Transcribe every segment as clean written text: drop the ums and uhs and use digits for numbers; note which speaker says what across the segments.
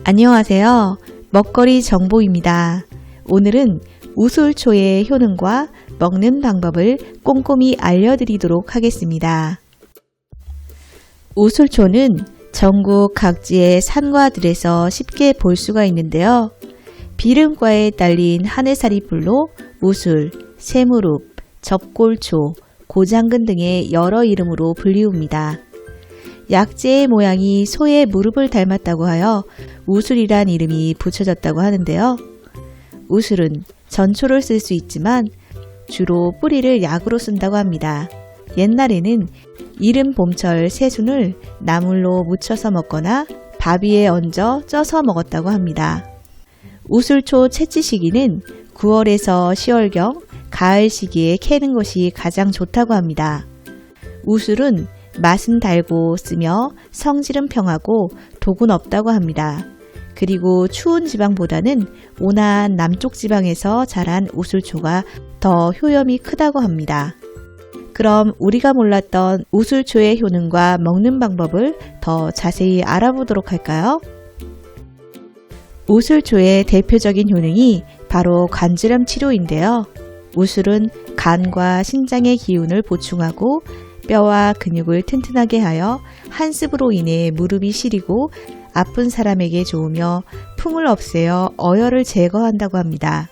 Speaker 1: 안녕하세요. 먹거리 정보입니다. 오늘은 우술초의 효능과 먹는 방법을 꼼꼼히 알려드리도록 하겠습니다. 우술초는 전국 각지의 산과들에서 쉽게 볼 수가 있는데요. 비름과에 딸린 하늘살이 풀로 우술, 새무릎, 접골초, 고장근 등의 여러 이름으로 불리웁니다. 약재의 모양이 소의 무릎을 닮았다고 하여 우술이란 이름이 붙여졌다고 하는데요. 우술은 전초를 쓸 수 있지만 주로 뿌리를 약으로 쓴다고 합니다. 옛날에는 이른 봄철 새순을 나물로 무쳐서 먹거나 밥 위에 얹어 쪄서 먹었다고 합니다. 우술초 채취 시기는 9월에서 10월경 가을 시기에 캐는 것이 가장 좋다고 합니다. 우술은 맛은 달고 쓰며 성질은 평하고 독은 없다고 합니다. 그리고 추운 지방보다는 온화한 남쪽 지방에서 자란 우술초가 더 효염이 크다고 합니다. 그럼 우리가 몰랐던 우술초의 효능과 먹는 방법을 더 자세히 알아보도록 할까요? 우술초의 대표적인 효능이 바로 관절염 치료인데요. 우술은 간과 신장의 기운을 보충하고 뼈와 근육을 튼튼하게 하여 한습으로 인해 무릎이 시리고 아픈 사람에게 좋으며 풍을 없애어 어혈을 제거한다고 합니다.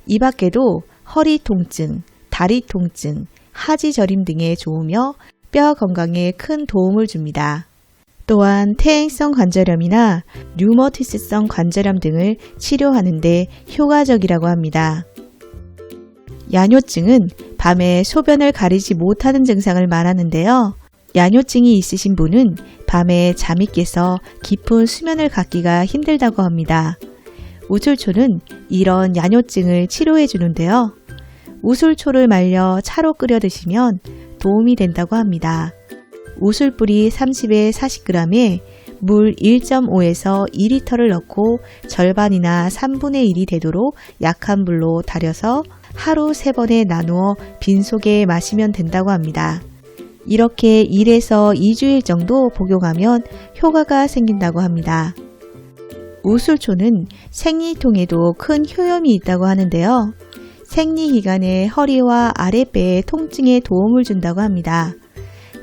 Speaker 1: 이 밖에도 허리 통증, 다리 통증, 하지 저림 등에 좋으며 뼈 건강에 큰 도움을 줍니다. 또한 퇴행성 관절염이나 류머티스성 관절염 등을 치료하는 데 효과적이라고 합니다. 야뇨증은 밤에 소변을 가리지 못하는 증상을 말하는데요. 야뇨증이 있으신 분은 밤에 잠이 깨서 깊은 수면을 갖기가 힘들다고 합니다. 우술초는 이런 야뇨증을 치료해 주는데요. 우술초를 말려 차로 끓여 드시면 도움이 된다고 합니다. 우술뿌리 30에 40g에 물 1.5에서 2리터를 넣고 절반이나 3분의 1이 되도록 약한 불로 달여서 하루 3번에 나누어 빈속에 마시면 된다고 합니다. 이렇게 1에서 2주일 정도 복용하면 효과가 생긴다고 합니다. 우술초는 생리통에도 큰 효염이 있다고 하는데요. 생리기간에 허리와 아랫배의 통증에 도움을 준다고 합니다.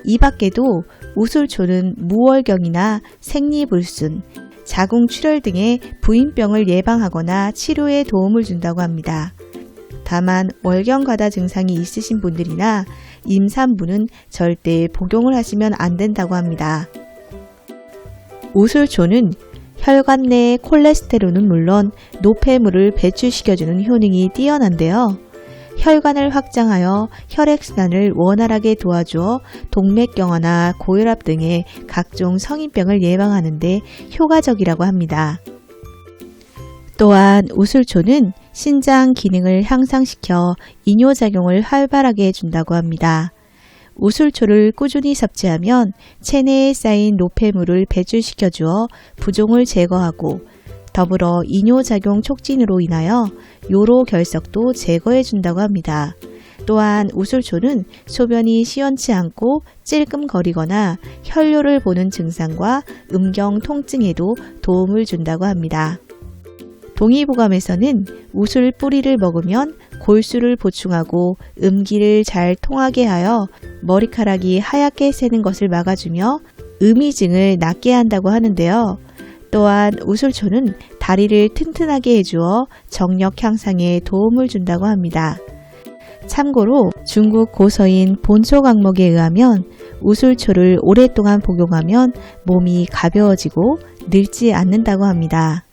Speaker 1: 이 밖에도 우술초는 무월경이나 생리불순, 자궁출혈 등의 부인병을 예방하거나 치료에 도움을 준다고 합니다. 다만 월경과다 증상이 있으신 분들이나 임산부는 절대 복용을 하시면 안 된다고 합니다. 우술초는 혈관 내 콜레스테롤은 물론 노폐물을 배출시켜주는 효능이 뛰어난데요. 혈관을 확장하여 혈액순환을 원활하게 도와주어 동맥경화나 고혈압 등의 각종 성인병을 예방하는 데 효과적이라고 합니다. 또한 우술초는 신장 기능을 향상시켜 이뇨작용을 활발하게 해준다고 합니다. 우술초를 꾸준히 섭취하면 체내에 쌓인 노폐물을 배출시켜주어 부종을 제거하고 더불어 이뇨작용 촉진으로 인하여 요로 결석도 제거해준다고 합니다. 또한 우술초는 소변이 시원치 않고 찔끔거리거나 혈뇨를 보는 증상과 음경 통증에도 도움을 준다고 합니다. 동의보감에서는 우술 뿌리를 먹으면 골수를 보충하고 음기를 잘 통하게 하여 머리카락이 하얗게 새는 것을 막아주며 음이증을 낫게 한다고 하는데요. 또한 우술초는 다리를 튼튼하게 해주어 정력 향상에 도움을 준다고 합니다. 참고로 중국 고서인 본초강목에 의하면 우술초를 오랫동안 복용하면 몸이 가벼워지고 늙지 않는다고 합니다.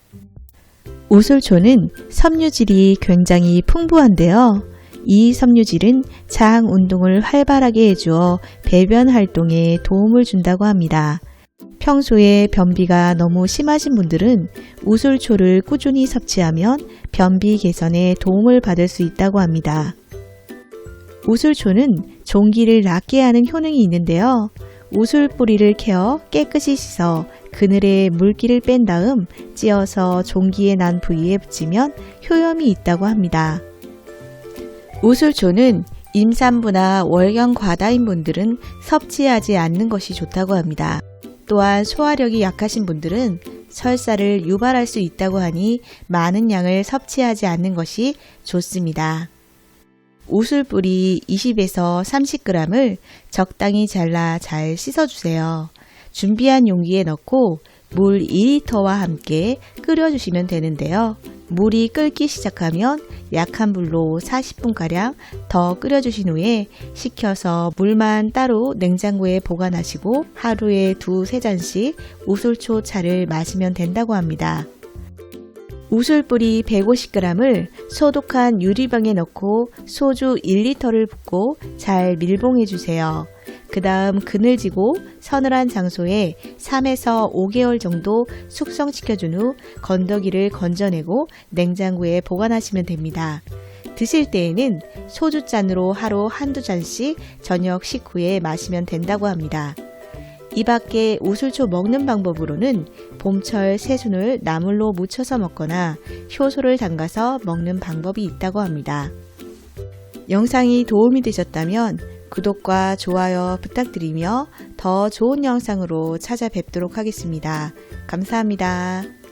Speaker 1: 우술초는 섬유질이 굉장히 풍부한데요. 이 섬유질은 장 운동을 활발하게 해주어 배변 활동에 도움을 준다고 합니다. 평소에 변비가 너무 심하신 분들은 우술초를 꾸준히 섭취하면 변비 개선에 도움을 받을 수 있다고 합니다. 우술초는 종기를 낫게 하는 효능이 있는데요. 우술 뿌리를 캐어 깨끗이 씻어 그늘에 물기를 뺀 다음 찧어서 종기에 난 부위에 붙이면 효염이 있다고 합니다. 우술초는 임산부나 월경 과다인 분들은 섭취하지 않는 것이 좋다고 합니다. 또한 소화력이 약하신 분들은 설사를 유발할 수 있다고 하니 많은 양을 섭취하지 않는 것이 좋습니다. 우술뿌리 20에서 30g을 적당히 잘라 잘 씻어주세요. 준비한 용기에 넣고 물 2리터와 함께 끓여주시면 되는데요. 물이 끓기 시작하면 약한 불로 40분가량 더 끓여주신 후에 식혀서 물만 따로 냉장고에 보관하시고 하루에 2-3잔씩 우술초 차를 마시면 된다고 합니다. 우술뿌리 150g을 소독한 유리병에 넣고 소주 1리터를 붓고 잘 밀봉해 주세요. 그 다음 그늘지고 서늘한 장소에 3에서 5개월 정도 숙성시켜준 후 건더기를 건져내고 냉장고에 보관하시면 됩니다. 드실 때에는 소주잔으로 하루 1-2잔씩 저녁 식후에 마시면 된다고 합니다. 이 밖에 우술초 먹는 방법으로는 봄철 새순을 나물로 무쳐서 먹거나 효소를 담가서 먹는 방법이 있다고 합니다. 영상이 도움이 되셨다면 구독과 좋아요 부탁드리며 더 좋은 영상으로 찾아뵙도록 하겠습니다. 감사합니다.